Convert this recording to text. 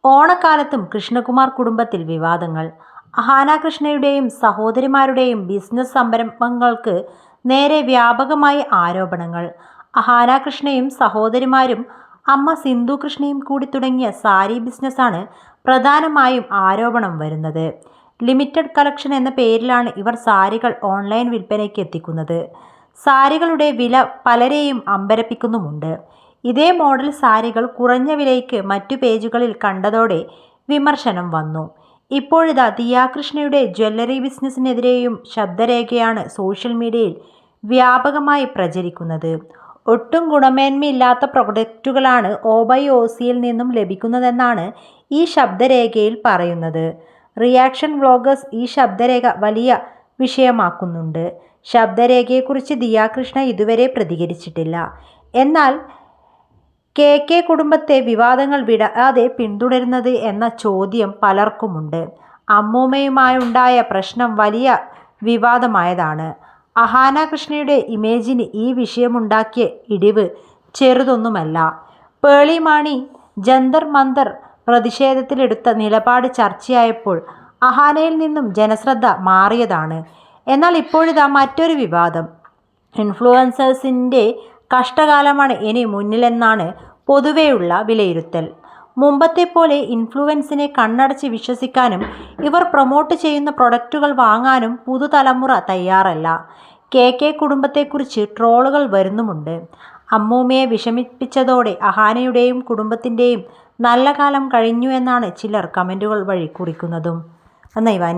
ഓണക്കാലത്തും കൃഷ്ണകുമാർ കുടുംബത്തിൽ വിവാദങ്ങൾ. അഹാന കൃഷ്ണയുടെയും സഹോദരിമാരുടെയും ബിസിനസ് സംരംഭങ്ങൾക്ക് നേരെ വ്യാപകമായി ആരോപണങ്ങൾ. അഹാന കൃഷ്ണയും സഹോദരിമാരും അമ്മ സിന്ധു കൃഷ്ണയും കൂടി തുടങ്ങിയ സാരി ബിസിനസ്സാണ് പ്രധാനമായും ആരോപണം വരുന്നത്. ലിമിറ്റഡ് കളക്ഷൻ എന്ന പേരിലാണ് ഇവർ സാരികൾ ഓൺലൈൻ വിൽപ്പനയ്ക്ക് എത്തിക്കുന്നത്. സാരികളുടെ വില പലരെയും അമ്പരപ്പിക്കുന്നുമുണ്ട്. ഇതേ മോഡൽ സാരികൾ കുറഞ്ഞ വിലയ്ക്ക് മറ്റു പേജുകളിൽ കണ്ടതോടെ വിമർശനം വന്നു. ഇപ്പോഴിതാ ദിയാകൃഷ്ണയുടെ ജ്വല്ലറി ബിസിനസ്സിനെതിരെയും ശബ്ദരേഖയാണ് സോഷ്യൽ മീഡിയയിൽ വ്യാപകമായി പ്രചരിക്കുന്നത്. ഒട്ടും ഗുണമേന്മയില്ലാത്ത പ്രൊഡക്റ്റുകളാണ് OBYOCയിൽ നിന്നും ലഭിക്കുന്നതെന്നാണ് ഈ ശബ്ദരേഖയിൽ പറയുന്നത്. റിയാക്ഷൻ വ്ളോഗേഴ്സ് ഈ ശബ്ദരേഖ വലിയ വിഷയമാക്കുന്നുണ്ട്. ശബ്ദരേഖയെക്കുറിച്ച് ദിയാകൃഷ്ണ ഇതുവരെ പ്രതികരിച്ചിട്ടില്ല. എന്നാൽ KK കുടുംബത്തെ വിവാദങ്ങൾ വിടാതെ പിന്തുടരുന്നത് എന്ന ചോദ്യം പലർക്കുമുണ്ട്. അമ്മൂമ്മയുമായുണ്ടായ പ്രശ്നം വലിയ വിവാദമായതാണ്. അഹാന കൃഷ്ണയുടെ ഇമേജിന് ഈ വിഷയമുണ്ടാക്കിയ ഇടിവ് ചെറുതൊന്നുമല്ല. പേളി മാണി ജന്തർ മന്തർ പ്രതിഷേധത്തിലെടുത്ത നിലപാട് ചർച്ചയായപ്പോൾ അഹാനയിൽ നിന്നും ജനശ്രദ്ധ മാറിയതാണ്. എന്നാൽ ഇപ്പോഴിതാ മറ്റൊരു വിവാദം. ഇൻഫ്ലുവൻസേഴ്സിൻ്റെ കഷ്ടകാലമാണ് ഇനി മുന്നിലെന്നാണ് പൊതുവെയുള്ള വിലയിരുത്തൽ. മുമ്പത്തെ പോലെ ഇൻഫ്ലുവൻസിനെ കണ്ണടച്ച് വിശ്വസിക്കാനും ഇവർ പ്രൊമോട്ട് ചെയ്യുന്ന പ്രൊഡക്റ്റുകൾ വാങ്ങാനും പുതുതലമുറ തയ്യാറല്ല. KK കുടുംബത്തെക്കുറിച്ച് ട്രോളുകൾ വരുന്നുമുണ്ട്. അമ്മൂമ്മയെ വിഷമിപ്പിച്ചതോടെ അഹാനയുടെയും കുടുംബത്തിൻ്റെയും നല്ല കാലം കഴിഞ്ഞു എന്നാണ് ചിലർ കമൻറ്റുകൾ വഴി കുറിക്കുന്നതും. നന്ദി വാനി.